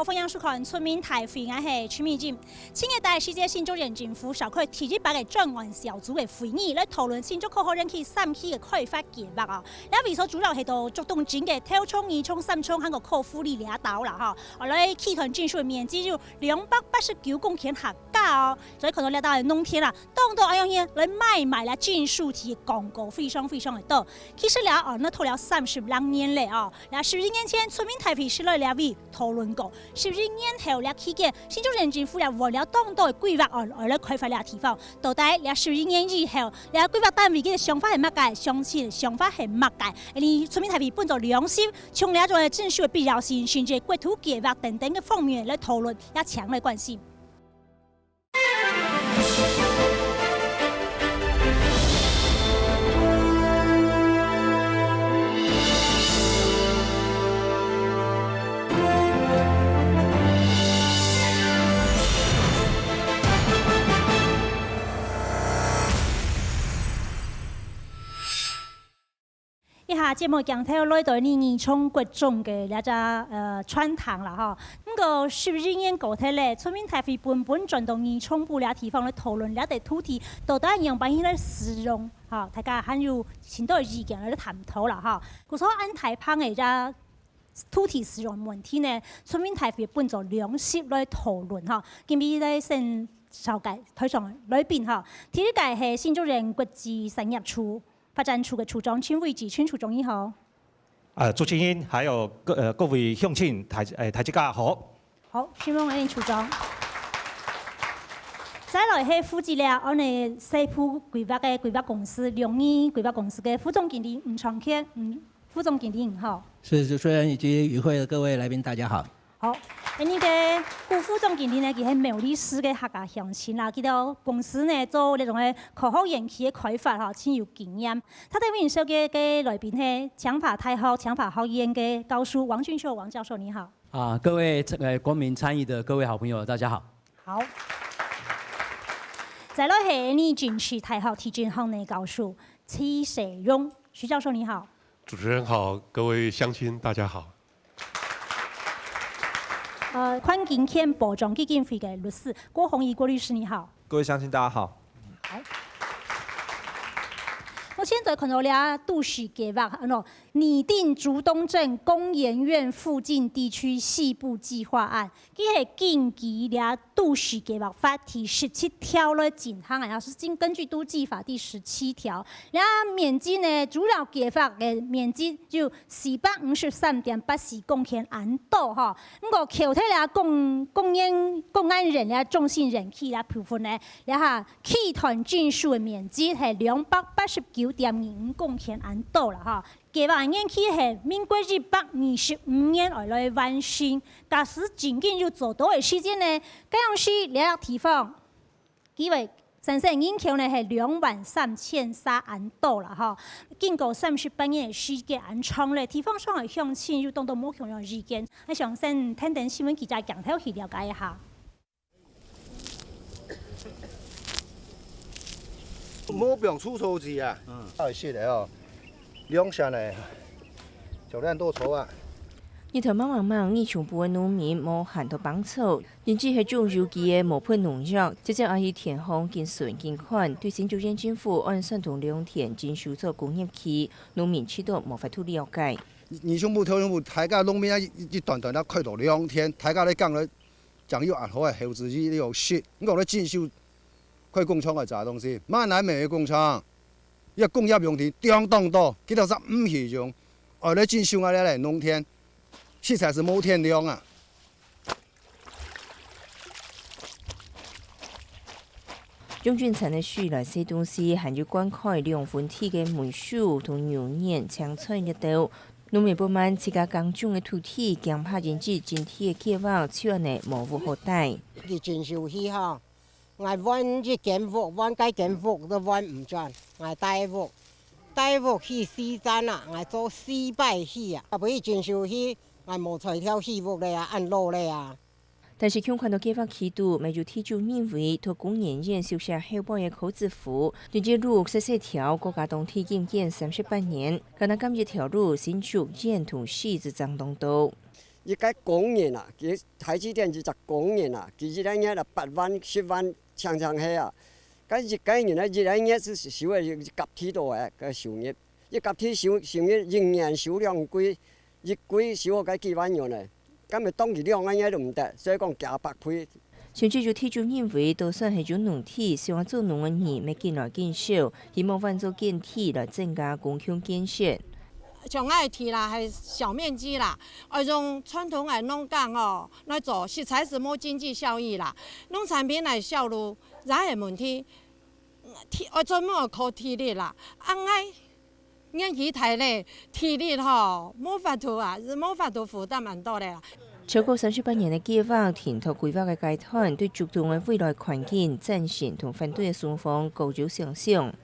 分享收看村民台会，我是曲美静。今日在世界新竹县政府召开第一百个专案小组的会议，来讨论新竹口号人气3期的开发计划啊。那为所主要系到竹东镇嘅头涌、二涌、三涌，还有口福里两岛啦哈。我来起团建设的面积就289公顷下架哦，所以看到两岛的农田啦，当到哎呀嘢来卖啦建设体的广告非常的多。其实了哦，那拖了32年嘞哦，那12年前村民台会是来两位讨论过。12年後，了期間，新竹縣政府了為了當地規劃而來開發了地方。到底了12年以後，了規劃單位嘅想法係乜嘅？鄉親想法係乜嘅？而村民台會本着良心，從了種證書嘅必要性，甚至國土計劃等等嘅方面來討論，也強烈關心。一下節目鏡頭來到你從國中嘅那隻穿堂啦哈，咁個12年過去咧，村民台會本轉到二涌部了地方來討論了啲土地到底樣辦起來使用哈，大家很有前多意見來探討啦哈。故所按台旁嘅隻土地使用問題呢，村民台會本着良心來討論哈，今日咧先紹介推上裏邊哈，第一屆係新竹縣國際產業處發展處嘅處長陳偉基，陳處長你好。朱青英，還有各位鄉親，大家好。好，希望我哋處長。再來係負責了我哋西部規劃嘅規劃公司良義規劃公司嘅副總經理吳長憲，副總經理你好。是主持人以及與會的各位來賓，大家好。好，呢個副總經理呢，佢係苗栗市嘅客家鄉親啦，佢到公司呢做呢種嘅口號園區嘅開發嚇，真有經驗。他哋面授嘅來賓係強法大學強法學院嘅教授王俊秀王教授，你好。各位光明參與的各位好朋友，大家好。好。再來係你軍事大學體檢學嘅教授徐世榮，徐教授你好。主持人好，各位鄉親大家好。寬景憲保障基金會嘅律師郭宏儀郭律師你好。各位鄉親大家好。好。我現在看到了都市計劃，擬定竹東鎮工研院附近地區細部計劃案，佢係根據了都市計劃法第17條來進行啊，是根據都計法第17條。然面積呢，主要計劃嘅面積就453.84公頃安度哈。咁個具體了公安人了中心人氣啦部分呢，然後起團建設嘅面積係289.25公頃安度啦哈。計劃年期係民國125年而來完成，假使僅僅要做到嘅時間呢，咁樣是兩個地方，因為生產人口呢係23300安度啦哈，經過38年嘅時間安長咧，地方上嘅鄉親要當到冇同樣意見，我想先聽聽新聞記者鏡頭去了解一下。冇病出錯字啊！係識嚟哦，兩線嚟，就兩多錯啊！日頭忙，二重部嘅農民冇閒到幫手，甚至係種有機嘅無配農藥，直接阿姨田方見順見款，對新竹縣政府按山同良田進修做工業區，農民知道無法度了解。二重部、頭重部，大家農民啊一段段咧開到兩天，大家咧講咧講要按好嘅後自己呢個説，咁講咧進修。開工廠係啥東西？馬來美嘅工廠，一個工業用地相當多，幾多15億用，而嚟進修我哋嚟農田，實在是冇天良啊！中轉層嘅樹來寫東西，含有灌溉兩分體嘅梅樹同牛年青菜一道。農民不滿自家耕種嘅土地，強拍人質整體嘅計劃，超安尼無無好帶。佢進修去哈。我揾啲建屋，揾間建屋都揾唔盡，我大屋去4站啦，我做400去啊，不如進修去，我冇材料起屋咧啊，按路咧啊。但是強看到計劃起度，咪就提出認為，托工研院修寫後報嘅口子符，直接路64條國家東體經驗38年，咁那今日條路新竹縣同西子張東道。伊该公园啊，其台积电20公园啊，其实咱遐啦8万、10万常常遐啊。该一个人啊，一人是收的集体多诶个收入，伊集体收入人员收量日规收个几万样呢？咁咪当日量安遐都唔得，所以讲加白批。选举就体中认为，都算系种农体，希望做农的人要进来减少，希望换做建体来增加公共建设。像爱体啦，系小面积啦，用传统的农耕哦来做，食材是冇经济效益啦，农产品来销路，哪系问题？专门靠体力啦，年纪太累，体力吼冇法度啊，冇法度负担蛮多的啦。超过38年的计划，填拓规划的阶段，对竹东的未来环境、赞成同反对的双方高度想象。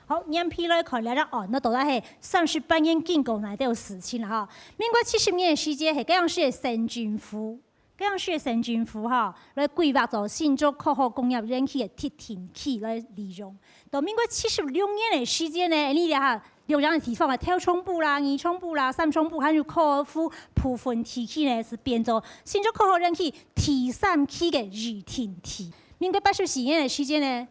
好，年批来看了哦，那到底是38年建构内底有事情啦哈。民国70年的时间系这样式的省政府。这样式的省政府哈，来规划做新竹括号工业人气的铁田区来利用。到民国76年的时间呢，你哈6样的地方啊，跳冲部啦、二冲部啦、三冲部，还有科尔夫部分地区呢，是变做新竹括号人气第3区的热田区。民国84年的时间呢，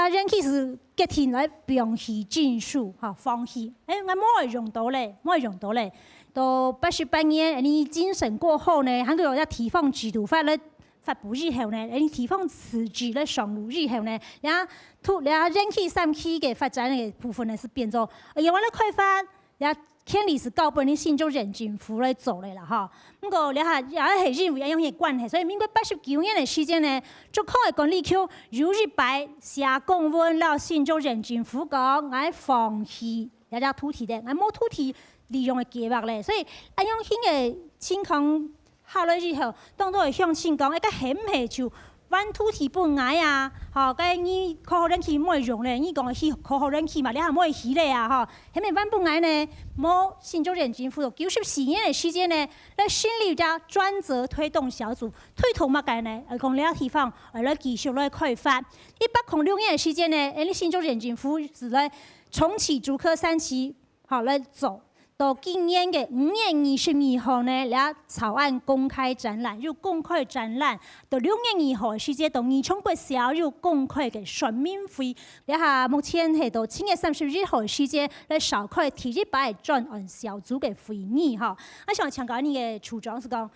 人气是决定来放弃禁术哈，放弃。我冇会用到嘞，冇会用到嘞。到88年，你精审过后呢，韩国有提放制度法咧发布以后呢，你提放辞职咧上路以后呢，人人气3区嘅发展嘅部分呢是变做，用完了开发，人天理是交俾你新竹县政府来做咧啦哈。不过也系认为有啲关系，所以民国89年的时间呢，竹科嘅管理区如日白写公文到新竹县政府讲，我放弃有土地的，我冇土地。利用的计划咧，所以用迄个情况下来以后，当作会向前讲，个很系就阮土地本来啊，吼，个你靠好人气冇用咧，你讲去靠好人气嘛，你还冇去咧啊，吼，迄个阮本来呢，冇新竹县政府94年的时间呢，来成立一家专责推动小组，推动乜嘅呢？讲了地方，来继续来开发。106年的时间呢，你新竹县政府是来重启竹科3期，好来做。到今年嘅5月22号呢，了草案公开展览，又公开展览。到6月2号时间，到二冲国小又公开嘅选民会。了下目前系到7月31号时间，来召开第一摆专案小组嘅会议哈。我想强调你嘅处长是讲，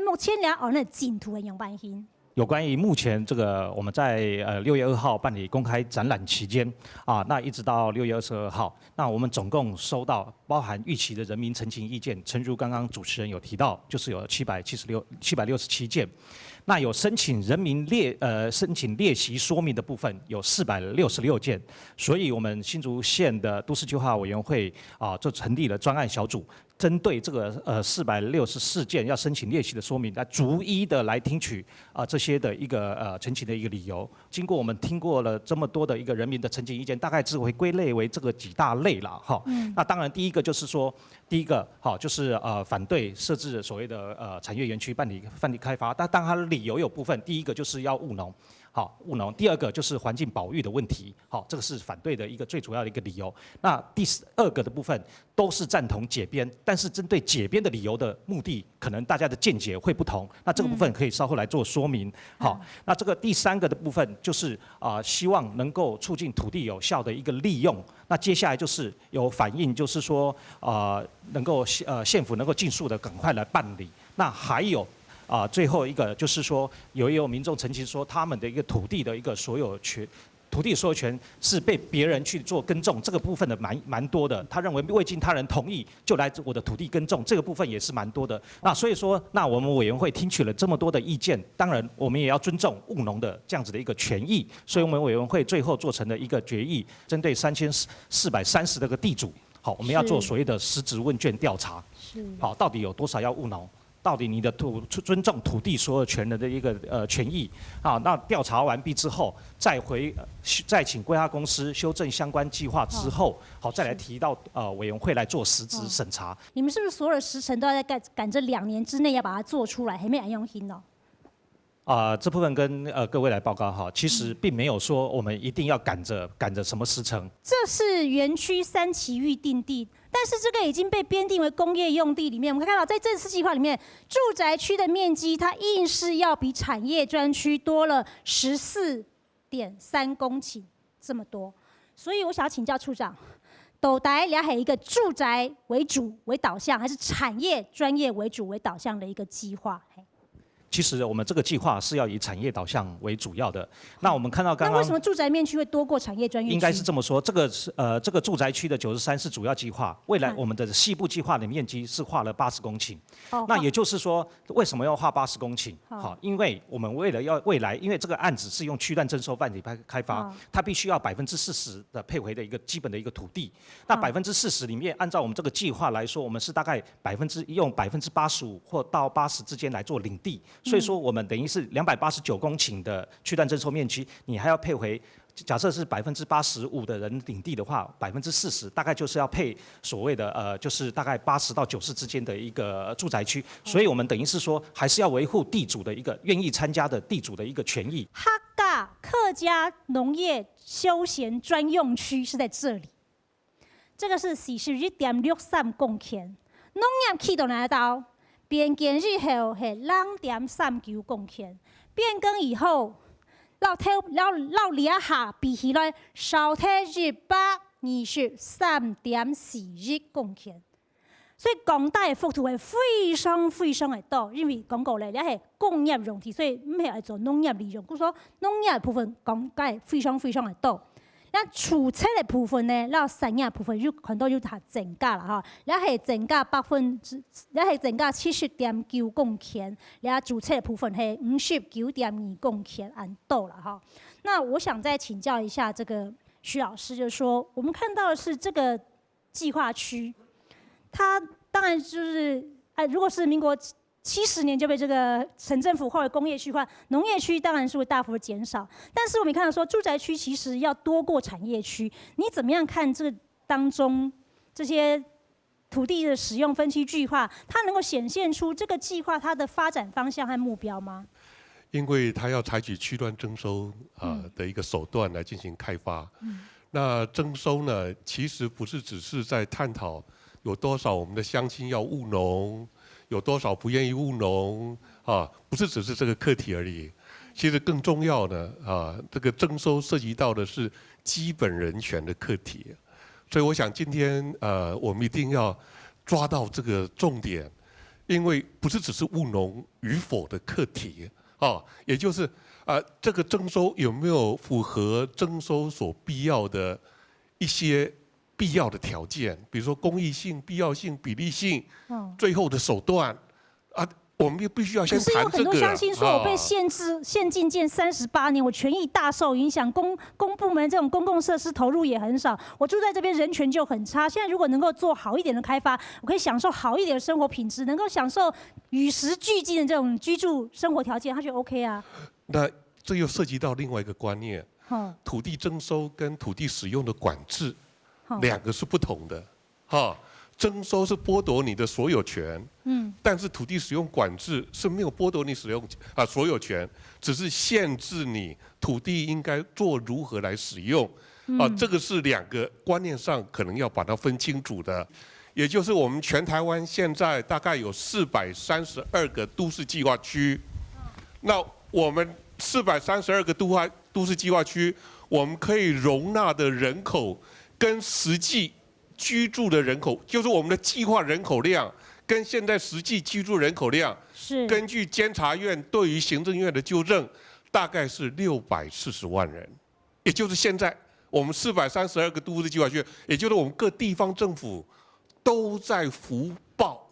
目前了按那进度嘅样板型。有关于目前这个我们在6月2号办理公开展览期间啊，那一直到6月22号，那我们总共收到包含预期的人民陈情意见，诚如刚刚主持人有提到，就是有767件。那有申请人民申请列席说明的部分有466件，所以我们新竹县的都市计划委员会啊，就成立了专案小组。针对这个464件要申请列席的说明，来逐一的来听取这些的一个陈情的一个理由。经过我们听过了这么多的一个人民的陈情意见，大概只会归类为这个几大类啦哈。那当然第一个就是说，第一个好就是反对设置所谓的产业园区办理开发，但当它的理由有部分，第一个就是要务农。好，务农。第二个就是环境保育的问题，好，这个是反对的一个最主要的一个理由。那第2个的部分都是赞同解编，但是针对解编的理由的目的，可能大家的见解会不同。那这个部分可以稍后来做说明。好，那这个第3个的部分就是希望能够促进土地有效的一个利用。那接下来就是有反映，就是说能够县府能够尽速的赶快来办理。那还有。最后一个就是说，也有民众澄清说，他们的一个土地的一个所有权，土地所有权是被别人去做耕种，这个部分的蛮多的。他认为未经他人同意就来我的土地耕种，这个部分也是蛮多的。那所以说，那我们委员会听取了这么多的意见，当然我们也要尊重务农的这样子的一个权益，所以我们委员会最后做成了一个决议，针对3430的个地主，好，我们要做所谓的实质问卷调查，好，到底有多少要务农？到底你的尊重土地所有权人的一个权益啊？那调查完毕之后，再请规划公司修正相关计划之后，好再来提到委员会来做实质审查。你们是不是所有的时程都要在赶这2年之内要把它做出来，还没用心哦？这部分跟各位来报告哈，其实并没有说我们一定要赶着什么时程。这是园区3期预定地。但是这个已经被编定为工业用地里面，我们可以看到，在这次计划里面，住宅区的面积它硬是要比产业专区多了14.3公顷这么多。所以我想要请教处长，斗台俩是一个住宅为主为导向，还是产业专业为主为导向的一个计划？其实我们这个计划是要以产业导向为主要的。那我们看到刚刚，那为什么住宅面区会多过产业专业区？应该是这么说，这个住宅区的93是主要计划，未来我们的西部计划的面积是划了80公顷。那也就是说，为什么要划80公顷？好，因为我们为了要未来，因为这个案子是用区段征收办理开发，它必须要40%的配回的一个基本的一个土地。那40%里面，按照我们这个计划来说，我们是大概用85%或到80%之间来做领地。所以说，我们等于是289公顷的区段征收面积，你还要配回，假设是85%的人领地的话，40%大概就是要配所谓的就是大概80到90之间的一个住宅区。所以我们等于是说，还是要维护地主的一个愿意参加的地主的一个权益。哈嘎客家农业休闲专用区是在这里，这个是41.63公顷，农业起到哪到？变更日后是2.39公顷，变更以后，老俩下比起来，少体123.41公顷，所以广大的幅度是非常的大，因为广告咧，也是工业用地，所以唔系来做农业利用，故说农业的部分广大非常的大。那储测的部分呢，那产业部分就很多就它增加了哈，然后係增加70.9公顷，然後注册的部分係59.2公頃安多了哈。那我想再請教一下這個徐老師，就是說我們看到的是這個計劃區，它當然就是如果是民國70年就被这个省政府划为工业区化，农业区当然是会大幅的减少。但是我们看到说，住宅区其实要多过产业区，你怎么样看这个当中这些土地的使用分期计划，它能够显现出这个计划它的发展方向和目标吗？因为它要采取区段征收的一个手段来进行开发。那征收呢，其实不是只是在探讨有多少我们的乡亲要务农。有多少不愿意务农不是只是这个课题而已。其实更重要的这个征收涉及到的是基本人权的课题。所以我想今天我们一定要抓到这个重点，因为不是只是务农与否的课题也就是这个征收有没有符合征收所必要的一些必要的条件，比如说公益性、必要性、比例性，最后的手段我们也必须要先谈这个。可是有很多乡亲说，我被限禁建38年，我权益大受影响，公部门这种公共设施投入也很少，我住在这边人权就很差。现在如果能够做好一点的开发，我可以享受好一点的生活品质，能够享受与时俱进的这种居住生活条件，他觉得 OK 啊。那这又涉及到另外一个观念，土地征收跟土地使用的管制。两个是不同的，征收是剥夺你的所有权，但是土地使用管制是没有剥夺你使用所有权，只是限制你土地应该做如何来使用，这个是两个观念上可能要把它分清楚的。也就是我们全台湾现在大概有432个都市计划区，那我们432个都市计划区，我们可以容纳的人口。跟实际居住的人口，就是我们的计划人口量，跟现在实际居住人口量，是根据监察院对于行政院的纠正，大概是640万人，也就是现在我们432个都市计划区，也就是我们各地方政府都在福报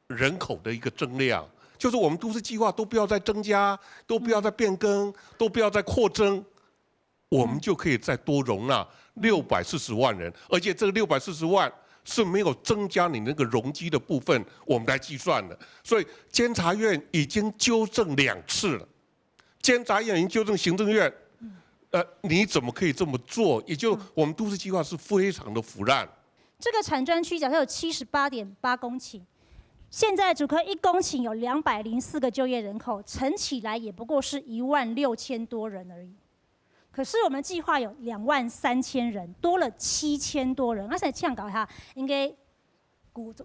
人口的一个增量，就是我们都市计划都不要再增加，都不要再变更，都不要再扩增，我们就可以再多容纳640万人，而且这个640万是没有增加你那个容积的部分，我们来计算的。所以监察院已经纠正2次了，监察院已经纠正行政院，你怎么可以这么做？也就我们都市计划是非常的腐烂。这个产专区假设有78.8公顷，现在竹科1公顷有204个就业人口，乘起来也不过是16000多人而已。可是我们计划有23000人，多了7000多人。而且这样搞一下，应该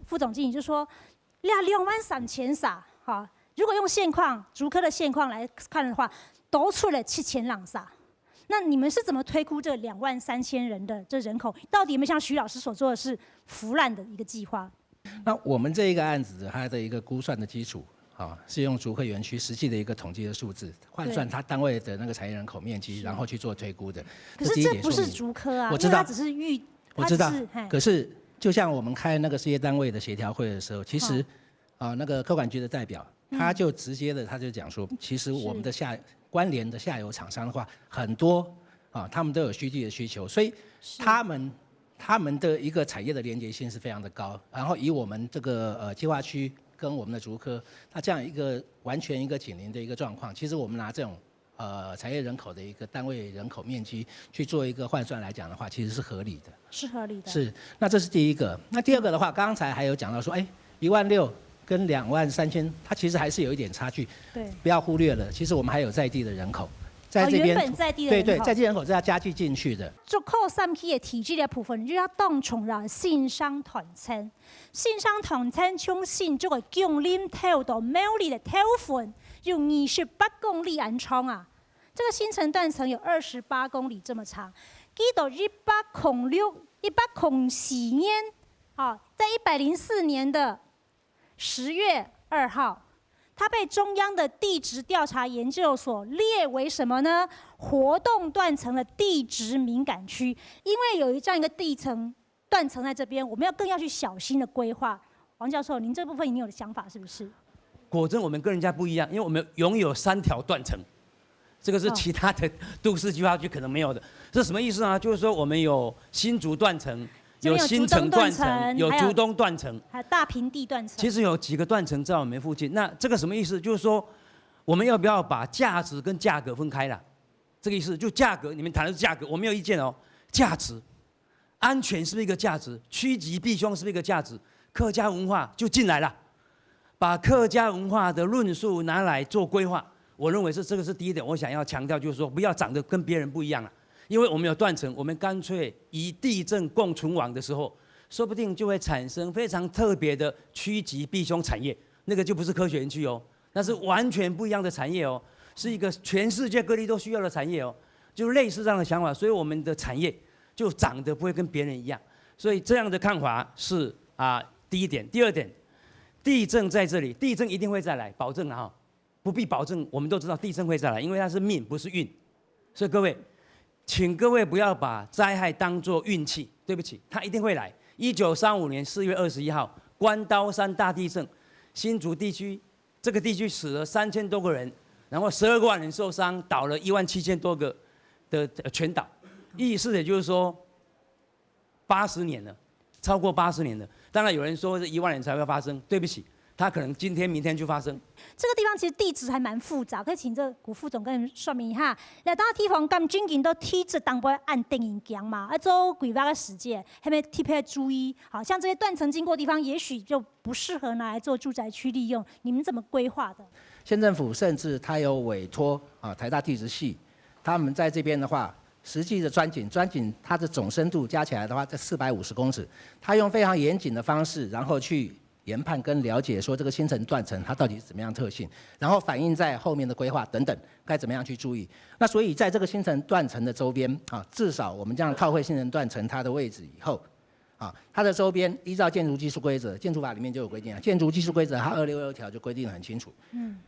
副总经理就说，23000啥？好，如果用现况竹科的现况来看的话，都出了7000人啥？那你们是怎么推估这23000人的这人口？到底有没有像徐老师所做的是腐烂的一个计划？那我们这一个案子，它的一个估算的基础。是用竹科园区实际的一个统计的数字，换算它单位的那个产业人口面积，然后去做推估的。可是这不是竹科啊，我知道，它只是我知道。可是就像我们开那个事业单位的协调会的时候，其实那个科管局的代表，他就直接的他就讲说，其实我们的关联的下游厂商的话，很多他们都有虚地的需求，所以他们的一个产业的连结性是非常的高。然后以我们这个计划区。跟我们的竹科，它这样一个完全一个紧邻的一个状况，其实我们拿这种产业人口的一个单位人口面积去做一个换算来讲的话，其实是合理的。是合理的。是，那这是第一个。那第二个的话，刚才还有讲到说，16000跟23000，它其实还是有一点差距。对。不要忽略了，其实我们还有在地的人口。在这边，原本在地的人口，对，在地人口是要加计进去的。做靠3期的体制的部分，就要当从了信商团称，信商团称从信这个江林头到苗栗的头份，有28公里安长啊。这个新城断层有28公里这么长，记到104年，在104年的10月2号。它被中央的地质调查研究所列为什么呢？活动断层的地质敏感区，因为有这样一个地层断层在这边，我们更要去小心的规划。王教授，您这部分已经有想法是不是？果真我们跟人家不一样，因为我们拥有3条断层，这个是其他的都市计划区可能没有的。这什么意思呢？就是说我们有新竹断层。有新城断层，有竹东断层，还有大平地断层。其实有几个断层在我们附近。那这个什么意思？就是说，我们要不要把价值跟价格分开了？这个意思就价格，你们谈的是价格，我没有意见哦。价值，安全是不是一个价值？趋吉避凶是不是一个价值？客家文化就进来了，把客家文化的论述拿来做规划，我认为这个是第一点。我想要强调就是说，不要长得跟别人不一样了。因为我们有断层，我们干脆以地震共存亡的时候，说不定就会产生非常特别的趋吉避凶产业，那个就不是科学园区哦，那是完全不一样的产业哦，是一个全世界各地都需要的产业哦，就类似这样的想法，所以我们的产业就长得不会跟别人一样，所以这样的看法是第一点。第二点，地震在这里，地震一定会再来，保证啊，不必保证，我们都知道地震会再来，因为它是命不是运，所以各位。请各位不要把灾害当作运气，对不起，它一定会来。1935年4月21号，关刀山大地震，新竹地区这个地区死了3000多个人，然后12万人受伤，倒了17000多个的全岛。意思也就是说，80年了，超过80年了。当然有人说是1万年才会发生，对不起。它可能今天、明天就发生。这个地方其实地质还蛮复杂，可以请这古副总跟你们说明一下。那当地方咁最近都体制当不按定影讲嘛，做规划的时间，还没特别注意。好像这些断层经过的地方，也许就不适合拿来做住宅区利用。你们怎么规划的？县政府甚至他有委托台大地质系，他们在这边的话，实际的钻井它的总深度加起来的话在450公尺，他用非常严谨的方式，然后去研判跟了解说这个新城断层它到底是怎么样特性，然后反映在后面的规划等等该怎么样去注意。那所以在这个新城断层的周边至少我们这样套会新城断层它的位置以后，它的周边依照建筑技术规则，建筑法里面就有规定建筑技术规则它262条就规定得很清楚。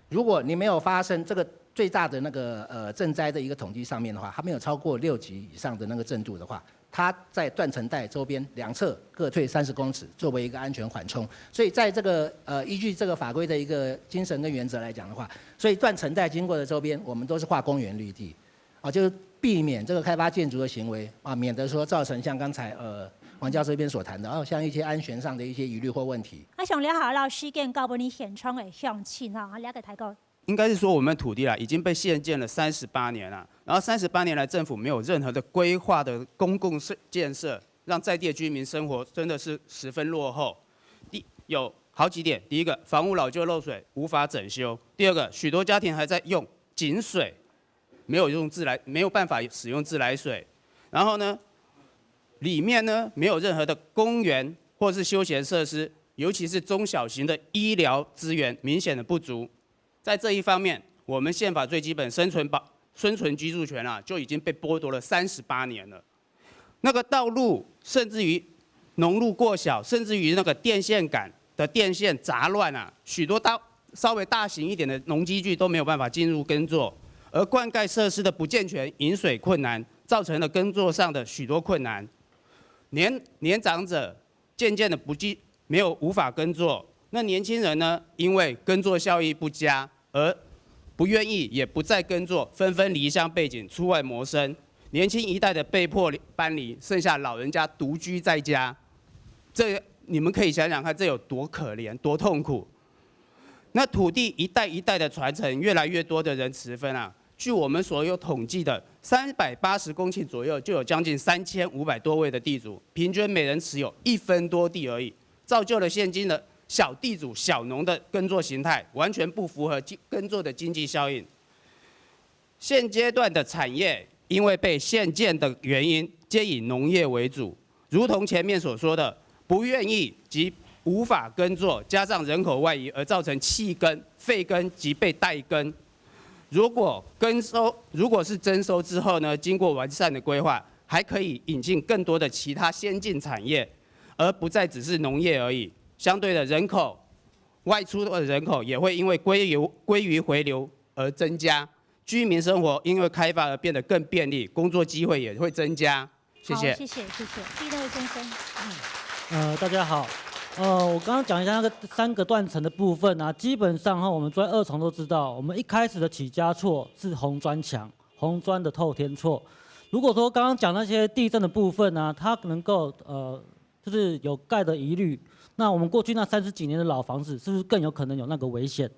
如果你没有发生这个最大的那个震灾的一个统计上面的话，它没有超过6级以上的那个震度的话，它在断层带周边2侧各退30公尺，作为一个安全缓冲。所以在这个依据这个法规的一个精神跟原则来讲的话，所以断层带经过的周边，我们都是划公园绿地，就是避免这个开发建筑的行为免得说造成像刚才王教授这边所谈的像一些安全上的一些疑虑或问题。想了解老师跟高本你现场的详情了解台高。应该是说我们土地已经被限建了38年了，然后38年来政府没有任何的规划的公共建设，让在地的居民生活真的是十分落后。有好几点，第一个，房屋老旧漏水无法整修；第二个，许多家庭还在用井水没有办法使用自来水，然后呢，里面呢没有任何的公园或是休闲设施，尤其是中小型的医疗资源明显的不足。在这一方面，我们宪法最基本生存居住权啊，就已经被剥夺了38年了。那个道路甚至于农路过小，甚至于那个电线杆的电线杂乱啊，许多稍微大型一点的农机具都没有办法进入耕作，而灌溉设施的不健全、饮水困难，造成了耕作上的许多困难。年长者渐渐的无法耕作，那年轻人呢，因为耕作效益不佳而不愿意也不再耕作，纷纷离乡背井出外谋生。年轻一代的被迫搬离，剩下老人家独居在家。这你们可以想想看，这有多可怜、多痛苦。那土地一代一代的传承，越来越多的人持分啊。据我们所有统计的，380公顷左右就有将近3500多位的地主，平均每人持有1分多地而已，造就了现今的小地主、小农的耕作形态，完全不符合耕作的经济效应。现阶段的产业因为被限建的原因，皆以农业为主，如同前面所说的，不愿意及无法耕作，加上人口外移而造成弃耕、废耕及被代耕。如果是征收之后呢，经过完善的规划，还可以引进更多的其他先进产业，而不再只是农业而已。相对的人口外出的人口也会因为鲑鱼回流而增加，居民生活因为开发而变得更便利，工作机会也会增加。谢谢。好，谢谢。第二位先生。大家好。我刚刚讲一下那个3个断层的部分啊，基本上我们在2重都知道，我们一开始的起家错是红砖墙，红砖的透天错。如果说刚刚讲那些地震的部分呢，它能够就是有盖的疑虑，那我们过去那30几年的老房子是不是更有可能有那个危险？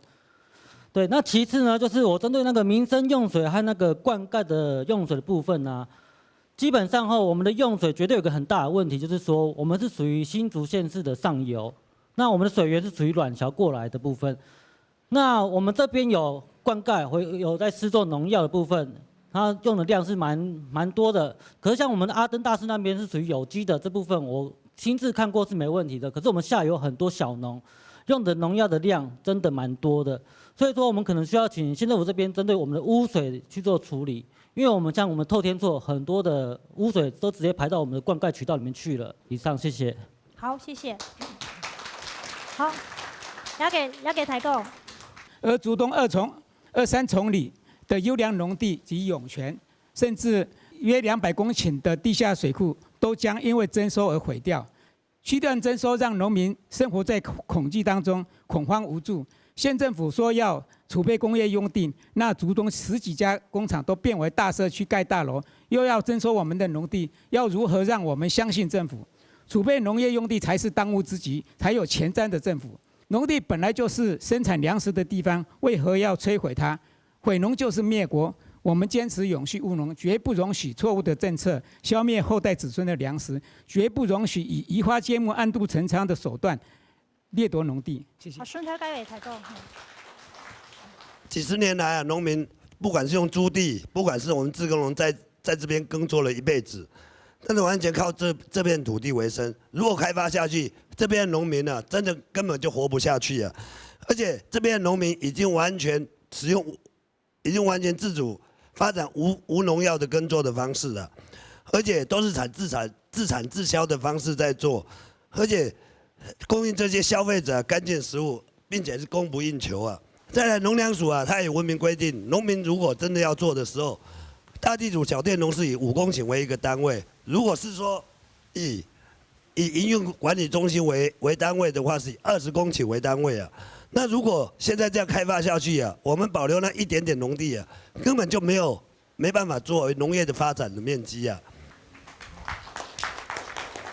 对，那其次呢，就是我针对那个民生用水和那个灌溉的用水的部分呢。基本上我们的用水绝对有个很大的问题，就是说我们是属于新竹县市的上游，那我们的水源是属于软桥过来的部分。那我们这边有灌溉，有在施作农药的部分，它用的量是蛮多的。可是像我们的阿登大师那边是属于有机的这部分，我亲自看过是没问题的。可是我们下游很多小农用的农药的量真的蛮多的，所以说我们可能需要请县政府这边针对我们的污水去做处理。因为我们像我们透天厝很多的污水都直接排到我们的灌溉渠道里面去了。以上，谢谢。好，谢谢。好，要给台购。而竹东2、3重里的优良农地及涌泉，甚至约200公顷的地下水库，都将因为征收而毁掉。区段征收让农民生活在恐惧当中，恐慌无助。县政府说要储备工业用地，那竹东10几家工厂都变为大社区盖大楼，又要征收我们的农地，要如何让我们相信政府？储备农业用地才是当务之急，才有前瞻的政府。农地本来就是生产粮食的地方，为何要摧毁它？毁农就是灭国。我们坚持永续务农，绝不容许错误的政策消灭后代子孙的粮食，绝不容许以移花接木、暗度陈仓的手段掠夺农地。谢谢。好，顺条该委台购。几十年来啊，农民不管是用租地，不管是我们自耕农在这边耕作了一辈子，真的完全靠这片土地为生。如果开发下去，这边的农民呢，真的根本就活不下去啊！而且这边的农民已经完全自主发展无农药的耕作的方式了，而且都是自产自销的方式在做，而且供应这些消费者干净食物，并且是供不应求啊。再来，农粮署啊，它也文明规定，农民如果真的要做的时候，大地主小佃农是以5公顷为一个单位，如果是说以营运管理中心为单位的话，是以20公顷为单位啊。那如果现在这样开发下去啊，我们保留那一点点农地啊，根本就没办法作为农业的发展的面积啊。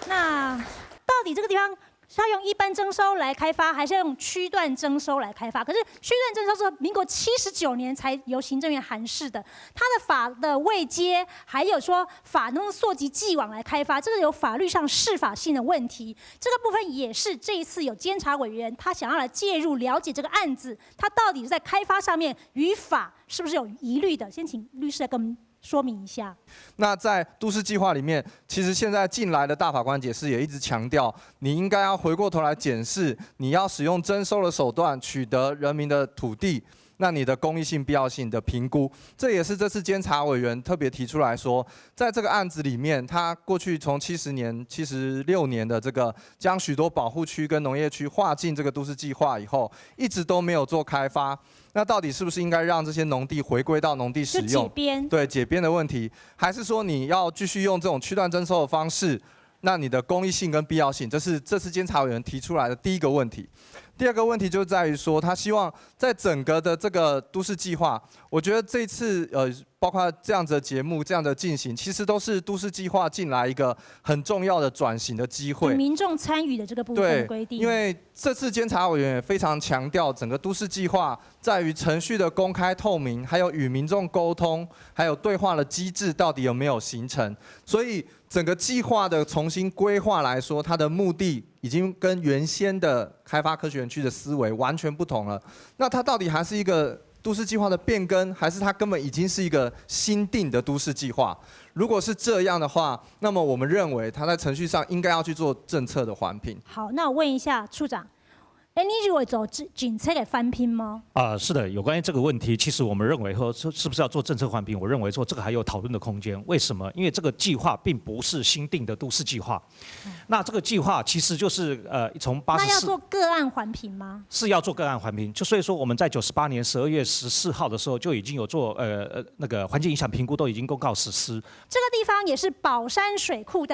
那到底这个地方是要用一般征收来开发，还是要用区段征收来开发？可是区段征收是民国79年才由行政院函释的，它的法的位阶，还有说法能不能溯及既往来开发，这个有法律上适法性的问题。这个部分也是这一次有监察委员他想要来介入了解这个案子，他到底在开发上面与法是不是有疑虑的？先请律师来跟我们说明一下。那在都市计划里面，其实现在进来的大法官解释也一直强调，你应该要回过头来检视，你要使用征收的手段取得人民的土地，那你的公益性、必要性的评估，这也是这次监察委员特别提出来说，在这个案子里面，他过去从70年、76年的这个将许多保护区跟农业区划进这个都市计划以后，一直都没有做开发。那到底是不是应该让这些农地回归到农地使用？解编，对，解编的问题，还是说你要继续用这种区段征收的方式？那你的公益性跟必要性，这是这次监察委员提出来的第一个问题。第二个问题就在于说，他希望在整个的这个都市计划，我觉得这次包括这样子的节目这样的进行，其实都是都市计划进来一个很重要的转型的机会。民众参与的这个部分的规定。因为这次监察委员也非常强调，整个都市计划在于程序的公开透明，还有与民众沟通，还有对话的机制到底有没有形成，所以整个计划的重新规划来说，它的目的已经跟原先的开发科学园区的思维完全不同了。那它到底还是一个都市计划的变更，还是它根本已经是一个新定的都市计划？如果是这样的话，那么我们认为它在程序上应该要去做政策的环评。好，那我问一下处长。你认为做警测的翻拼吗？是的，有关于这个问题，其实我们认为说是不是要做政策环评，我认为说这个还有讨论的空间。为什么？因为这个计划并不是新定的都市计划，那这个计划其实就是从84。那要做个案环评吗？是要做个案环评，就所以说我们在98年12月14号的时候就已经有做那个环境影响评估，都已经公告实施。这个地方也是宝山水库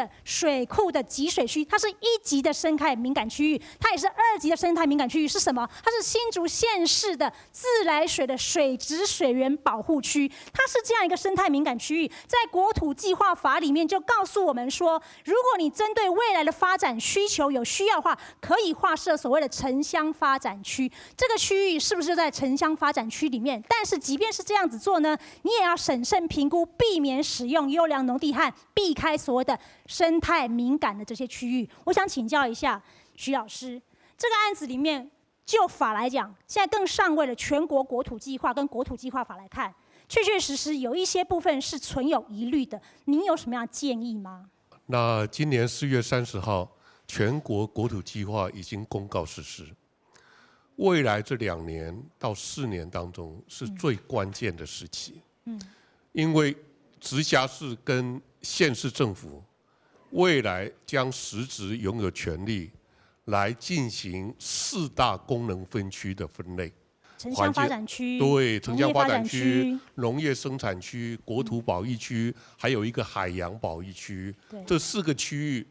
的集水区，它是1级的生态敏感区域，它也是2级的生态敏感区域是什么？它是新竹县市的自来水的水质水源保护区，它是这样一个生态敏感区域。在国土计划法里面就告诉我们说，如果你针对未来的发展需求有需要的话，可以划设所谓的城乡发展区。这个区域是不是就在城乡发展区里面？但是即便是这样子做呢，你也要审慎评估，避免使用优良农地和避开所谓的生态敏感的这些区域。我想请教一下徐老师，这个案子里面，就法来讲，现在更上位了全国国土计划跟国土计划法来看，确确实实有一些部分是存有疑虑的。您有什么样的建议吗？那今年4月30号，全国国土计划已经公告实施。未来这2年到4年当中是最关键的时期。因为直辖市跟县市政府未来将实质拥有权利来进行4大功能分区的分类，城乡发展区，对，城乡发展区、农业生产区、国土保育区，还有一个海洋保育区，这4个区域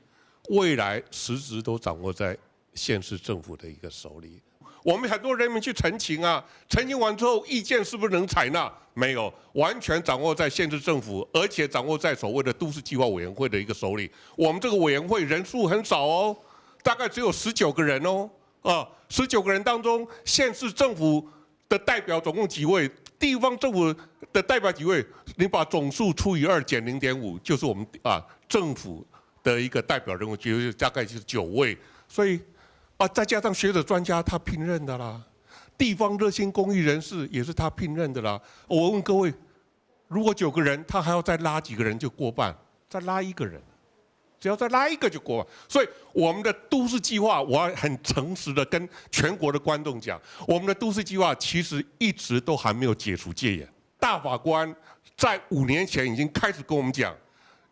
未来实质都掌握在县市政府的一个手里。我们很多人民去陈情啊，陈情完之后意见是不是能采纳？没有，完全掌握在县市政府，而且掌握在所谓的都市计划委员会的一个手里。我们这个委员会人数很少哦，大概只有19个人哦。19个人当中，县市政府的代表总共几位？地方政府的代表几位？你把总数除以2减0.5，就是我们政府的一个代表人物，就是大概就是9位。所以再加上学者专家他聘任的啦，地方热心公益人士也是他聘任的啦。我问各位，如果9个人，他还要再拉几个人就过半？再拉1个人，只要再拉1个就过半。所以我们的都市计划，我要很诚实的跟全国的观众讲，我们的都市计划其实一直都还没有解除戒严。大法官在5年前已经开始跟我们讲，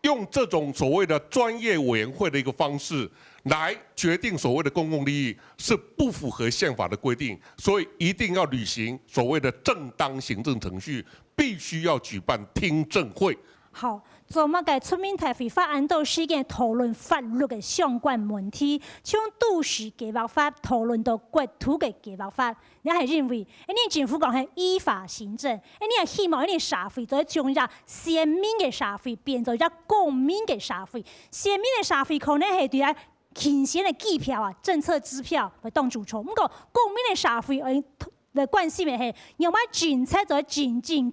用这种所谓的专业委员会的一个方式来决定所谓的公共利益是不符合宪法的规定，所以一定要履行所谓的正当行政程序，必须要举办听证会。好，做乜嘅出面提法案到事件討論法律嘅相關問題，從都市計劃法討論到國土嘅計劃法，你係認為，你政府講係依法行政，你係希望你社會再將一個先民嘅社會變做一個公民嘅社會，先民嘅社會可能係對倾斜的机票啊，政策支票来当主筹。不过国民的社会的关心的是，要把政策做紧紧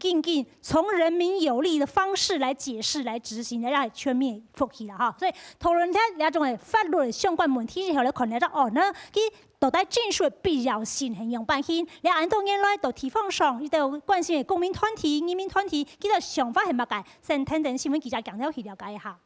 从人民有利的方式来解释、来执行，来让全面复起啦哈。所以讨论两种的法律的相关问题之后咧，看来哦呢，佢到底证书的必要性係用辦先，你按多年來到地方上，你都關心嘅公民團體、人民團體，佢個想法係乜嘅？先聽聽新聞記者強調去了解一下。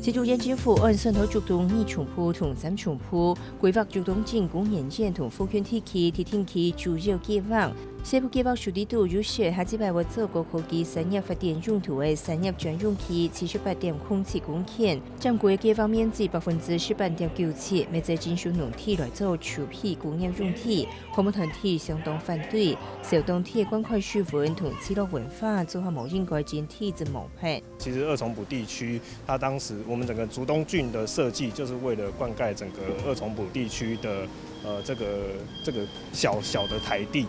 接住因政府按上頭觸動2重鋪同3重鋪，規劃觸動進攻沿線同福圈地區、鐵天區主要計劃。西部計劃處理度有寫下禮拜五做過科技產業發展用途嘅產業專用區78.07公頃，佔規計劃面積18.97%，未在進行農地來做儲備工業用地。環保團體相當反對，小東鐵關塊書文同記錄文化做下冇應該進體之模塊。其實二重埔地區，它當時我們整個竹東郡的設計，就是為了灌溉整個二重埔地區的這個小的台地。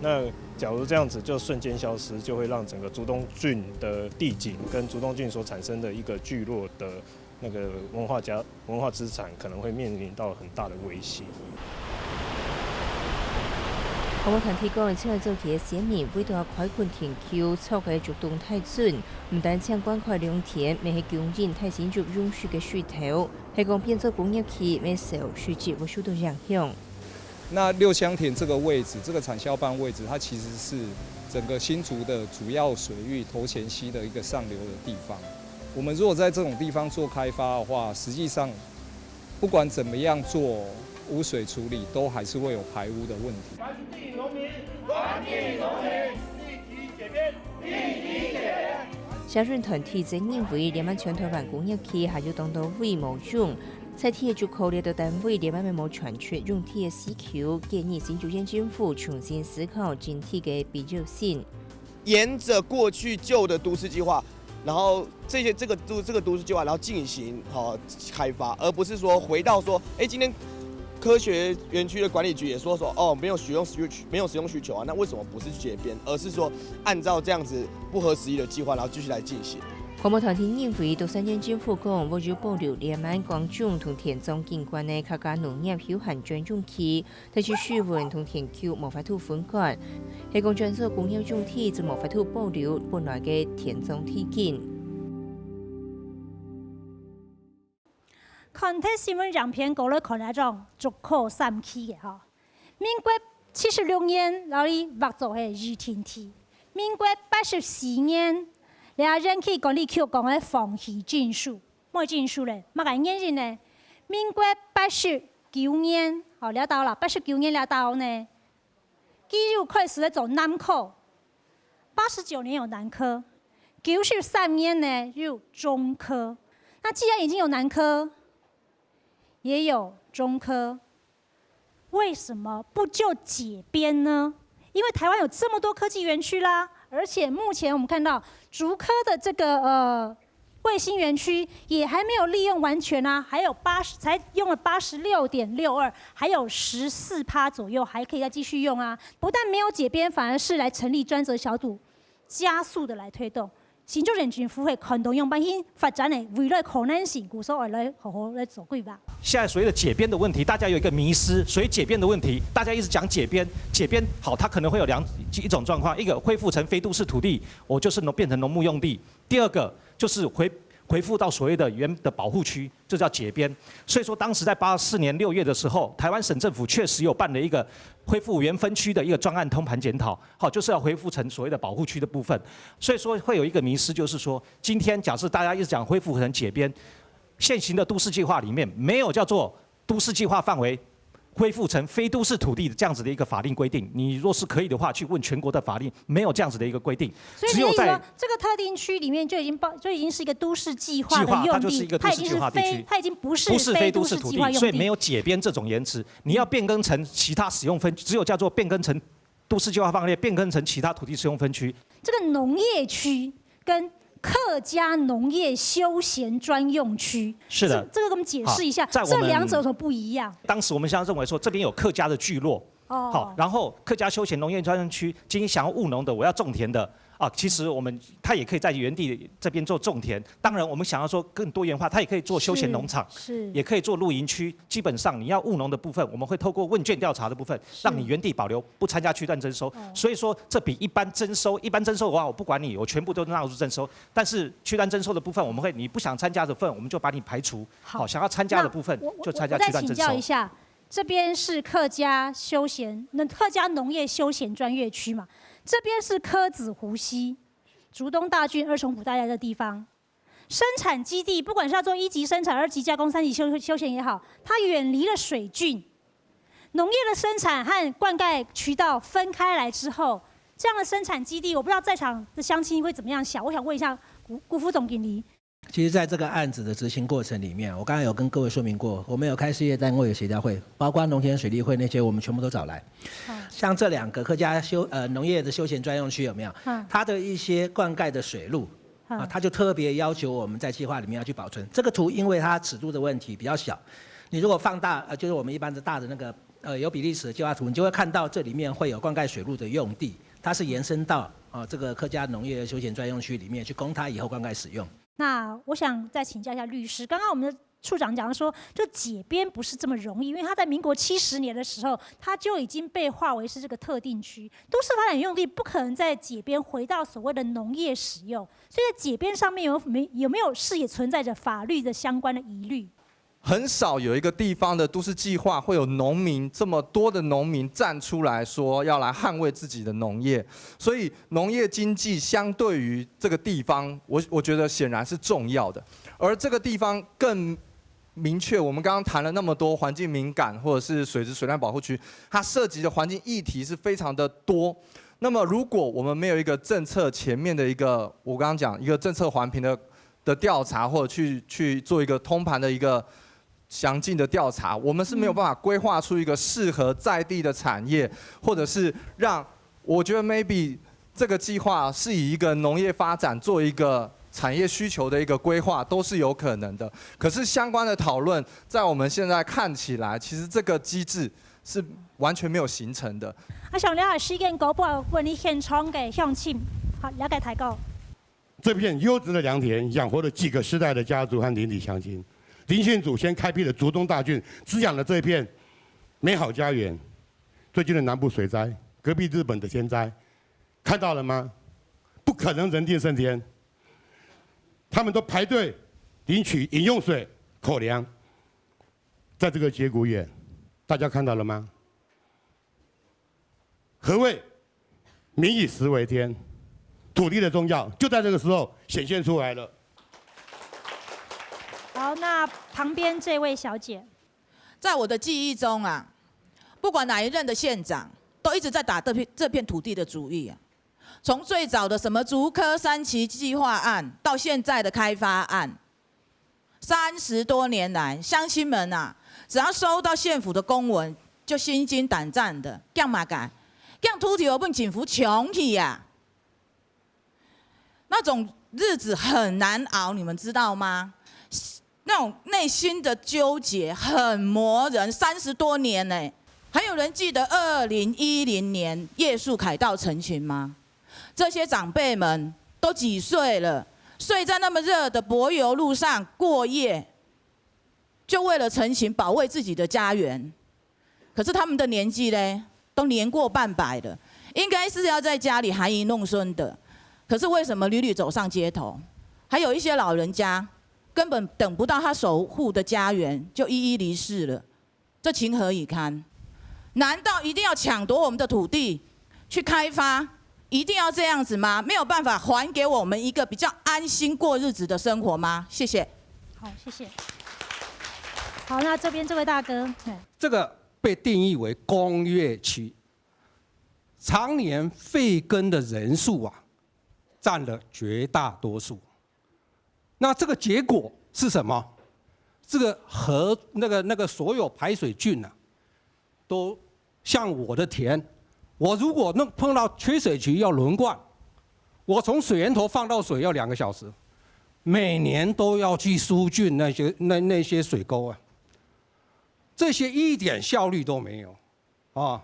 那假如這樣子就瞬間消失，就會讓整個竹東郡的地景跟竹東郡所產生的一個聚落的那個文化資產，可能會面臨到很大的威脅。環保團體講，青海做嘅市民為到快管田丘錯嘅竹東太準，唔但將關塊良田，咪係供應太新竹用樹嘅樹頭，係講變做工業區，咪受樹質會受到影響。那六鄉田這個位置，這個產銷辦位置，它其實是整個新竹的主要水域頭前溪的一個上流的地方。我們如果在這種地方做開發的話，實際上不管怎麼樣做污水處理，都還是會有排污的問題。關地農民，關地農民，立即解編，立即解編。社運團體則認為，連萬全台灣工業區還有當到會冇用。在鐵竹考慮到單位連萬冇傳出用鐵嘅需求，建議新竹縣政府重新思考整體嘅必要性。沿着過去舊的都市計劃，然後這個都市計劃，然後進行開發，而不是說回到說，今天科學園區的管理局也說沒有使用需求啊，那為什麼不是解編，而是說按照這樣子不合時宜的計劃，然後繼續來進行。環保團體認為，到3縣政府講，為咗保留連萬廣種同田中景觀嘅客家農業休閒專用區，但是樹文同田丘無法度分割，係講專做工業用地就無法度保留本來嘅田中地景。看睇新聞樣片，講咧看那種竹科3期嘅嗬。民國76年，然後伊劃做係御田地。民國84年。你啊，人去管理局講嘅放棄證書，冇證書咧，乜個原因呢？民國89年，好了到啦，89年了到呢，佢又開始咧做南科，89年有南科，93年呢有中科。那既然已經有南科，也有中科，為什麼不就解編呢？因為台灣有這麼多科技園區啦。而且目前我們看到竹科的這個衛星園區也還沒有利用完全啊，還有才用了86.62%，還有14%左右還可以再繼續用啊。不但沒有解編，反而是來成立專責小組，加速的來推動。新竹縣政府會看到用辦法發展的未來可能性，鼓手來好好來做規劃。現在所謂的解編的問題，大家有一個迷思，所以解編的問題，大家一直講解編，解編好，它可能會有一種狀況，一個恢復成非都市土地，我就是變成農牧用地；第二個就是回復到所謂的原的保護區，這叫解編。所以說，當時在84年6月的時候，台灣省政府確實有辦了一個恢復原分區的一個專案通盤檢討，好，就是要恢復成所謂的保護區的部分。所以說會有一個迷思，就是說，今天假設大家一直講恢復成解編，現行的都市計劃裡面沒有叫做都市計劃範圍恢復成非都市土地的這樣子的一個法令規定，你若是可以的話，去問全國的法令，沒有這樣子的一個規定。所以你說這個特定區裡面就已經是一個都市計劃的用地，它已經不是非都市土地，所以沒有解編這種言辭。你要變更成其他使用分區，只有叫做變更成都市計劃範圍，變更成其他土地使用分區。這個農業區跟客家農業休閒專用區，是的，這個給我們解釋一下，這兩者有什麼不一樣？當時我們現在認為說，這邊有客家的聚落，哦。好，然后客家休闲农业专用区，今天想要务农的，我要种田的。其实它也可以在原地这边做种田。当然，我们想要说更多元化，它也可以做休闲农场，也可以做露营区。基本上你要务农的部分，我们会透过问卷调查的部分，让你原地保留，不参加区段征收。所以说，这比一般征收的话，我不管你，我全部都纳入征收。但是区段征收的部分，我们会你不想参加的部分，我们就把你排除。好，想要参加的部分就参加区段征收。我再请教一下，这边是客家农业休闲专业区嘛？这边是柯子湖溪、竹东大郡、二重埔大概的地方，生产基地不管是要做1级生产、2级加工、3级休闲也好，它远离了水郡，农业的生产和灌溉渠道分开来之后，这样的生产基地，我不知道在场的乡亲会怎么样想。我想问一下辜副总经理。其实，在这个案子的执行过程里面，我刚才有跟各位说明过，我们有开事业单位的协调会，包括农田水利会那些，我们全部都找来。像这2个客家农业的休闲专用区有没有？它的一些灌溉的水路它就特别要求我们在计划里面要去保存。这个图因为它尺度的问题比较小，你如果放大，就是我们一般的大的那个有比例尺的计划图，你就会看到这里面会有灌溉水路的用地，它是延伸到这个客家农业休闲专用区里面去供它以后灌溉使用。那我想再请教一下律师，刚刚我们的处长讲说，就解编不是这么容易，因为他在民国70年的时候，他就已经被划为是这个特定区，都市发展用地不可能再解编回到所谓的农业使用，所以在解编上面有没有是也存在着法律的相关的疑虑？很少有一个地方的都市计划会有农民这么多的农民站出来说要来捍卫自己的农业，所以农业经济相对于这个地方，我觉得显然是重要的。而这个地方更明确，我们刚刚谈了那么多环境敏感或者是水质水量保护区，它涉及的环境议题是非常的多。那么如果我们没有一个政策前面的一个，我刚刚讲一个政策环评的调查，或者去做一个通盘的一个详尽的调查，我们是没有办法规划出一个适合在地的产业，或者是让我觉得 maybe 这个计划是以一个农业发展做一个产业需求的一个规划，都是有可能的。可是相关的讨论，在我们现在看起来，其实这个机制是完全没有形成的。想了解事件稿部问你现场的乡亲，好了解台高。这片优质的良田养活了几个世代的家族和邻里乡亲。林县祖先开辟了竹东大郡，滋养了这一片美好家园。最近的南部水灾，隔壁日本的天灾，看到了吗？不可能人定胜天。他们都排队领取饮用水、口粮，在这个节骨眼，大家看到了吗？何谓民以食为天？土地的重要就在这个时候显现出来了。好，那旁边这位小姐，在我的记忆中啊，不管哪一任的县长，都一直在打这片土地的主意啊。从最早的什么竹科3期计划案，到现在的开发案，30多年来，乡亲们啊，只要收到县府的公文，就心惊胆战的，干嘛干？干土地我们政府穷去呀，那种日子很难熬，你们知道吗？那种内心的纠结很磨人，30多年呢。还有人记得2010年叶树凯道成群吗？这些长辈们都几岁了，睡在那么热的柏油路上过夜，就为了成群保卫自己的家园。可是他们的年纪呢，都年过半百了，应该是要在家里含饴弄孙的。可是为什么屡屡走上街头？还有一些老人家根本等不到他守护的家园，就一一离世了，这情何以堪？难道一定要抢夺我们的土地去开发？一定要这样子吗？没有办法还给我们一个比较安心过日子的生活吗？谢谢。好，谢谢。好，那这边这位大哥，这个被定义为工业区，常年废耕的人数啊，占了绝大多数。那这个结果是什么？这个河那个所有排水郡啊，都像我的田，我如果碰到缺水期要轮灌，我从水源头放到水要2个小时，每年都要去疏浚那些水沟啊，这些一点效率都没有啊。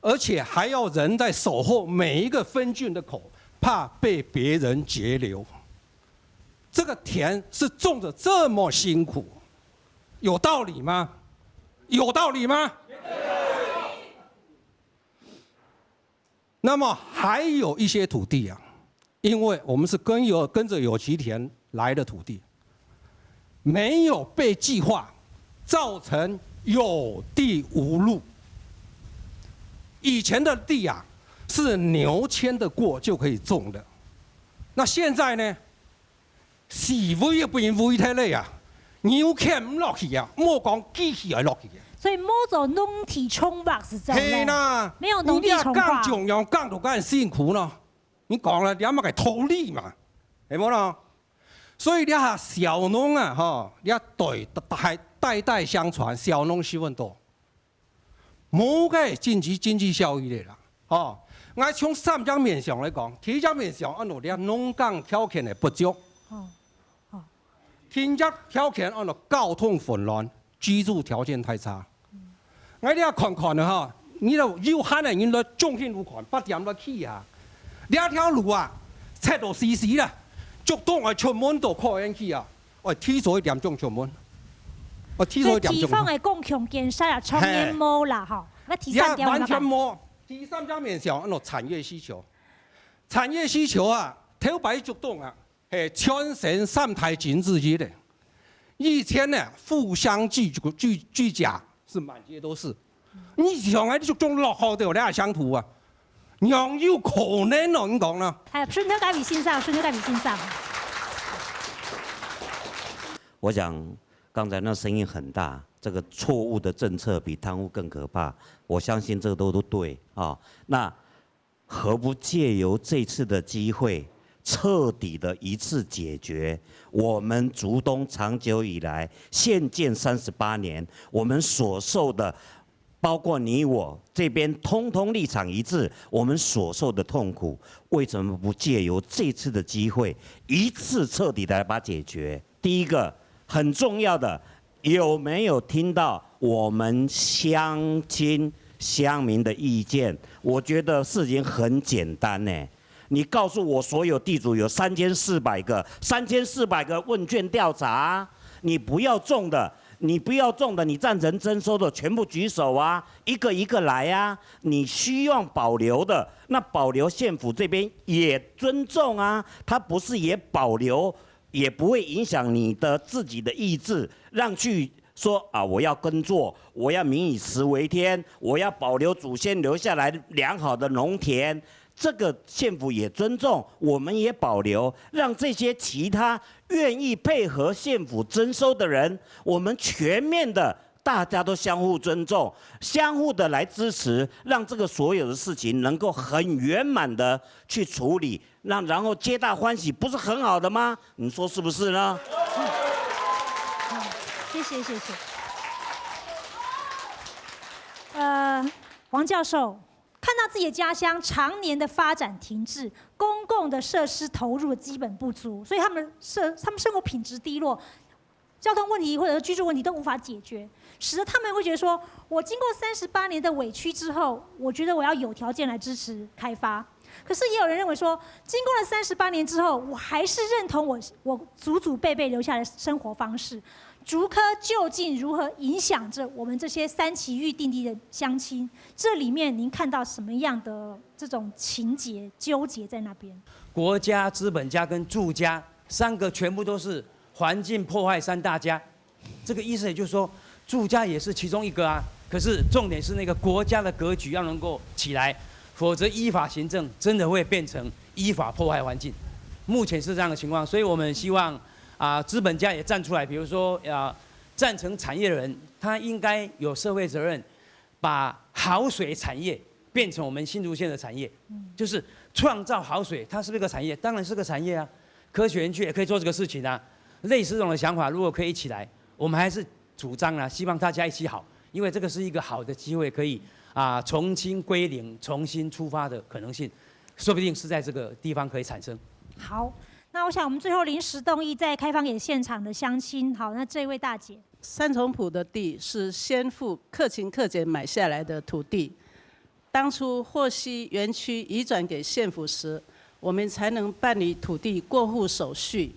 而且还要人在守候每一个分郡的口，怕被别人截留。这个田是种得这么辛苦，有道理吗？有道理吗？那么还有一些土地啊，因为我们是跟着有其田来的土地，没有被计划，造成有地无路。以前的地啊，是牛牵得过就可以种的，那现在呢？是尾变尾太累啊，牛牵唔落去啊，莫讲机器来落去啊。所以摸走农体冲吧是这样。嘿啦，没有农地冲吧。讲重要，讲就讲辛苦咯。你讲了，你要么给土地嘛，系冇咯？所以你下小农啊，吼，你代代相传，小农十分多，冇个经济效益的啦，吼。我从三张面上来讲，第一张面上按照你农耕条件的不足。天灾条件按照交通混乱，居住条件太差。我哋看看啦哈，你就有限的人来种起路款，不点来起啊。两条路啊，赤到死死啦，足多我出门都靠人去啊。我提早一点钟出门，我提早一点钟。地方的共享建设啊，从年冇啦哈，那第三点完全冇。第三张面上按照产业需求，产业需求啊，头摆足多啊。全省3台景致机的，以前呢互相聚甲是满街都是，你想来就种落后的有俩乡土啊，哪有可能哦？你讲呢？哎，顺头改比心上，顺头改比心上。我想刚才那声音很大，这个错误的政策比贪污更可怕。我相信这个都对啊。那何不借由这次的机会？彻底的一次解决我们竹东长久以来县建38年，我们所受的，包括你我这边通通立场一致，我们所受的痛苦，为什么不借由这次的机会，一次彻底的来把它解决？第一个很重要的，有没有听到我们乡亲乡民的意见？我觉得事情很简单呢。你告诉我，所有地主有3400个问卷调查，你不要种的，你赞成征收的，全部举手啊，一个一个来啊。你希望保留的，那保留县府这边也尊重啊，他不是也保留，也不会影响你的自己的意志，让去说啊，我要耕作，我要民以食为天，我要保留祖先留下来良好的农田。这个县府也尊重，我们也保留，让这些其他愿意配合县府征收的人，我们全面的大家都相互尊重，相互的来支持，让这个所有的事情能够很圆满的去处理，然后皆大欢喜，不是很好的吗？你说是不是呢？谢谢。黄教授。看到自己的家乡常年的发展停滞，公共的设施投入的基本不足，所以他们生活品质低落，交通问题或者是居住问题都无法解决，使得他们会觉得说，我经过38年的委屈之后，我觉得我要有条件来支持开发。可是也有人认为说，经过了38年之后，我还是认同我祖祖辈辈留下来的生活方式。竹科究竟如何影响着我们这些3期预定地的乡亲？这里面您看到什么样的这种情节纠结在那边？国家、资本家跟住家3个全部都是环境破坏3大家，这个意思也就是说，住家也是其中一个啊。可是重点是那个国家的格局要能够起来，否则依法行政真的会变成依法破坏环境。目前是这样的情况，所以我们希望。资本家也站出来，比如说赞成产业的人，他应该有社会责任，把好水产业变成我们新竹县的产业，就是创造好水，它是不是个产业？当然是个产业啊。科学园区也可以做这个事情啊。类似这种的想法，如果可以一起来，我们还是主张啊，希望大家一起好，因为这个是一个好的机会，可以重新归零、重新出发的可能性，说不定是在这个地方可以产生。好。那我想我们最后临时动议再开放给现场的乡亲。好，那这位大姐，三重埔的地是先父克勤克俭买下来的土地，当初获悉园区移转给县府时，我们才能办理土地过户手续，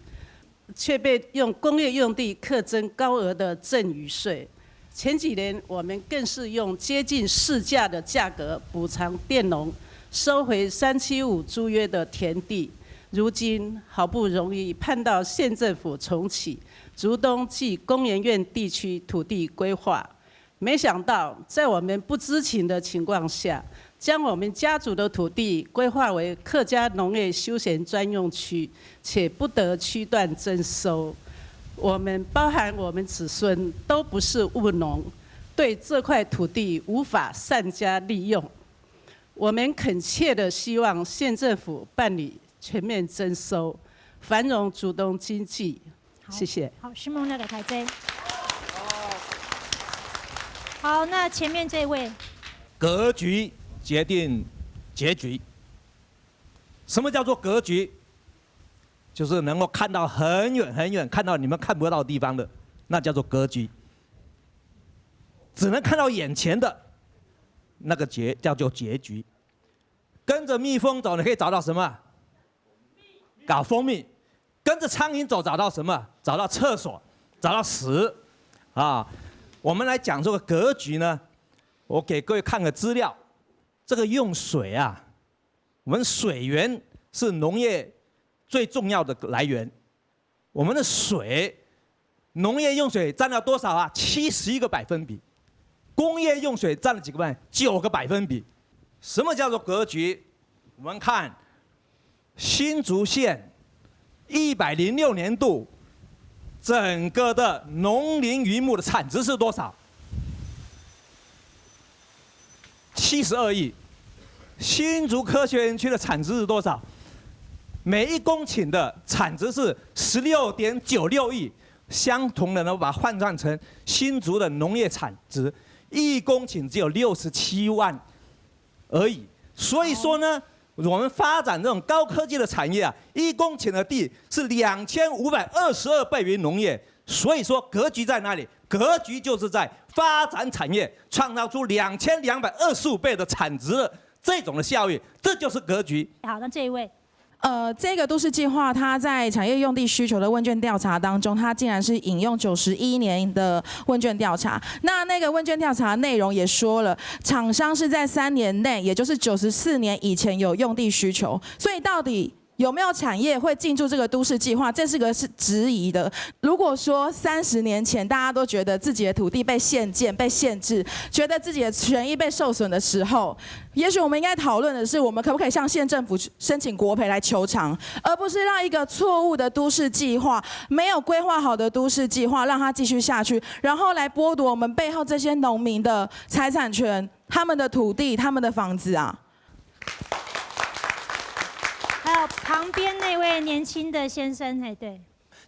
却被用工业用地课征高额的赠与税。前几年，我们更是用接近市价的价格补偿佃农，收回375租约的田地。如今好不容易盼到县政府重启竹东暨工研院地区土地规划，没想到在我们不知情的情况下，将我们家族的土地规划为客家农业休闲专用区，且不得区段征收。我们包含我们子孙都不是务农，对这块土地无法善加利用。我们恳切地希望县政府办理全面征收，繁荣竹东经济。谢谢。好，施梦亮给台阶。好，那前面这位。格局决定结局。什么叫做格局？就是能够看到很远很远，看到你们看不到的地方的，那叫做格局。只能看到眼前的，那个叫做结局。跟着蜜蜂走，你可以找到什么？搞蜂蜜。跟着苍蝇走，找到什么？找到厕所，找到屎。啊，我们来讲这个格局呢，我给各位看个资料。这个用水啊，我们水源是农业最重要的来源。我们的水，农业用水占了多少啊？71个百分比。工业用水占了几个9个百分比。什么叫做格局？我们看新竹县106年度整个的农林渔牧的产值是多少？72亿。新竹科学园区的产值是多少？每1公顷的产值是16.96亿。相同的呢，我把它换算成新竹的农业产值，1公顷只有67万而已。所以说呢，我们发展这种高科技的产业啊，1公顷的地是2522倍于农业。所以说格局在哪里？格局就是在发展产业，创造出2225倍的产值的这种的效益，这就是格局。好，那这一位。这个都市计划，它在产业用地需求的问卷调查当中，它竟然是引用91年的问卷调查。那个问卷调查内容也说了，厂商是在3年内，也就是94年以前有用地需求，所以到底有没有产业会进驻这个都市计划，这是质疑的。如果说30年前大家都觉得自己的土地被限建、被限制，觉得自己的权益被受损的时候，也许我们应该讨论的是，我们可不可以向县政府申请国赔来求偿，而不是让一个错误的都市计划、没有规划好的都市计划让它继续下去，然后来剥夺我们背后这些农民的财产权、他们的土地、他们的房子啊。还有旁边那位年轻的先生，哎，对。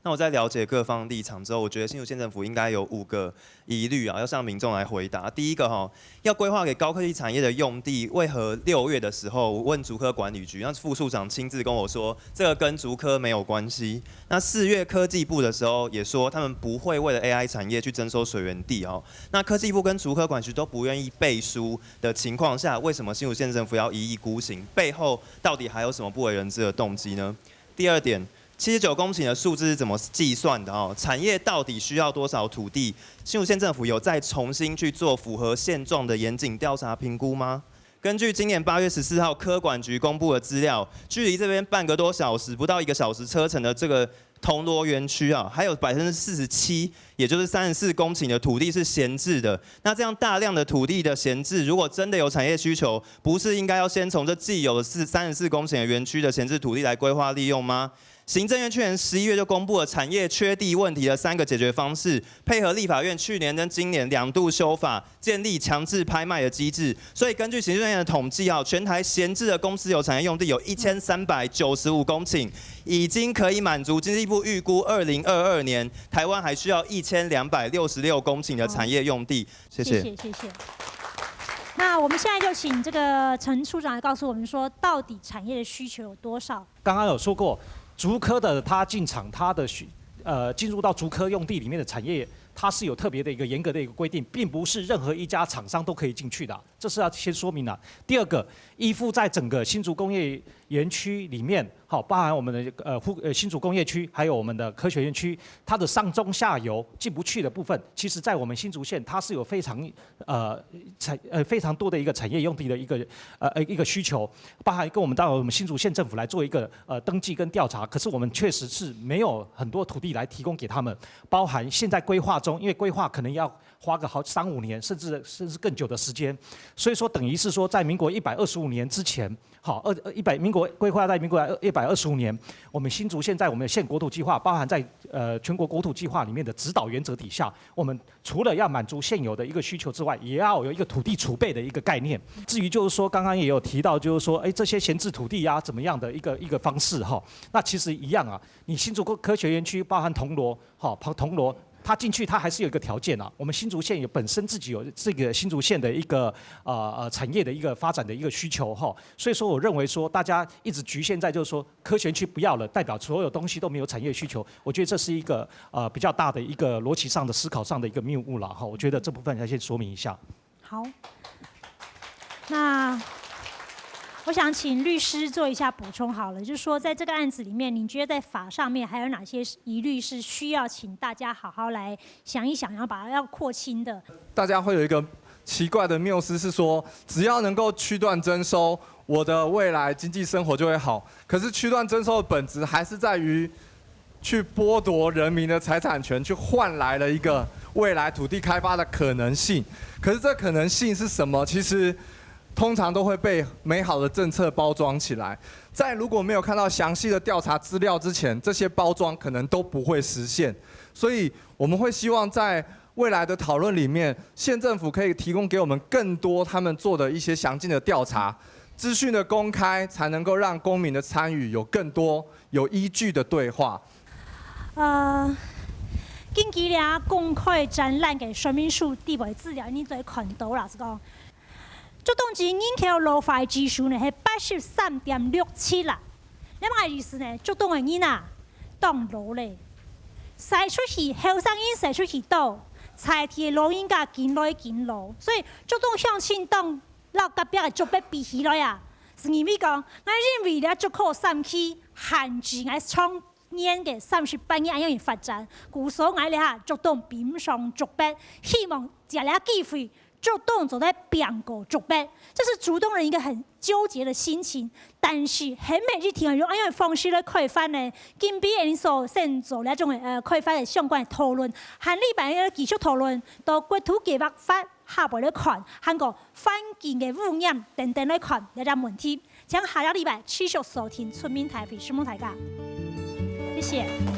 那我在了解各方立场之后，我觉得新竹县政府应该有5个疑虑啊，要向民众来回答。第一个要规划给高科技产业的用地，为何6月的时候我问竹科管理局，那副处长亲自跟我说，这个跟竹科没有关系。那4月科技部的时候也说，他们不会为了 AI 产业去征收水源地哦。那科技部跟竹科管理局都不愿意背书的情况下，为什么新竹县政府要一意孤行？背后到底还有什么不为人知的动机呢？第二点。79公顷的数字是怎么计算的产业到底需要多少土地？新竹县政府有再重新去做符合现状的严谨调查评估吗？根据今年8月14号科管局公布的资料，距离这边半个多小时、不到1个小时车程的这个铜锣园区还有47%，也就是34公顷的土地是闲置的。那这样大量的土地的闲置，如果真的有产业需求，不是应该要先从这既有的34公顷的园区的闲置土地来规划利用吗？行政院去年11月就公布了产业缺地问题的3个解决方式，配合立法院去年跟今年2度修法，建立强制拍卖的机制。所以根据行政院的统计全台闲置的公私有产业用地有1395公顷，已经可以满足经济部预估2022年台湾还需要1266公顷的产业用地。谢谢。谢谢。那我们现在就请这个陈处长来告诉我们说，到底产业的需求有多少？刚刚有说过。竹科的它进场，它的进入到竹科用地里面的产业它是有特别的一个严格的一个规定，并不是任何一家厂商都可以进去的，这是要先说明的。第二个，依附在整个新竹工业园区里面，好，包含我们的新竹工业区，还有我们的科学园区，它的上中下游进不去的部分，其实在我们新竹县它是有非常非常多的一个产业用地的一个需求，包含跟我们新竹县政府来做一个登记跟调查，可是我们确实是没有很多土地来提供给他们，包含现在规划中，因为规划可能要花个3-5年，甚至更久的时间，所以说等于是说在民国125年之前，好民国规划在民国125年，我们新竹县在我们的县国土计划，包含在全国国土计划里面的指导原则底下，我们除了要满足现有的一个需求之外，也要有一个土地储备的一个概念。至于就是说刚刚也有提到，就是说这些闲置土地啊怎么样的一个方式哈，那其实一样啊，你新竹科学园区包含铜锣，铜锣。它进去，它还是有一个条件啊。我们新竹县有本身自己有这个新竹县的一个产业的一个发展的一个需求哈，所以说我认为说大家一直局限在就是说科学园区不要了，代表所有东西都没有产业需求，我觉得这是一个比较大的一个逻辑上的思考上的一个谬误了哈。我觉得这部分要先说明一下。好，那我想请律师做一下补充好了，就是说在这个案子里面，你觉得在法上面还有哪些疑虑是需要请大家好好来想一想，然后把它要廓清的？大家会有一个奇怪的谬思是说，只要能够区段征收，我的未来经济生活就会好。可是区段征收的本质还是在于去剥夺人民的财产权，去换来了一个未来土地开发的可能性。可是这可能性是什么？其实通常都会被美好的政策包装起来，在如果没有看到详细的调查资料之前，这些包装可能都不会实现。所以我们会希望在未来的讨论里面，县政府可以提供给我们更多他们做的一些详尽的调查，资讯的公开，才能够让公民的参与有更多有依据的对话。近期俩公开展览嘅说明书地位资料，你都会看到啦，是讲。这当时人口老化指数呢是83.67啦，你嘛意思呢？这当的人啊，当老咧，使出去后生人使出去倒，才替老人家紧来紧老，所以这当向亲当老隔壁的族别比起来啊，是因为讲，我认为咧足可三去限制我创年嘅38年样发展，故所我咧哈这当边上族别，希望借了机会。主动走在变过族别，这是主动人一个很纠结的心情。但是很每日听用样方式来开发呢，今比人所先做那种开发的相关的讨论，和礼拜嘅技术讨论，到国土计划法下边来看，和个环境嘅污染等等来看这些问题。请下个礼拜持续收听村民台北新闻台噶，谢谢。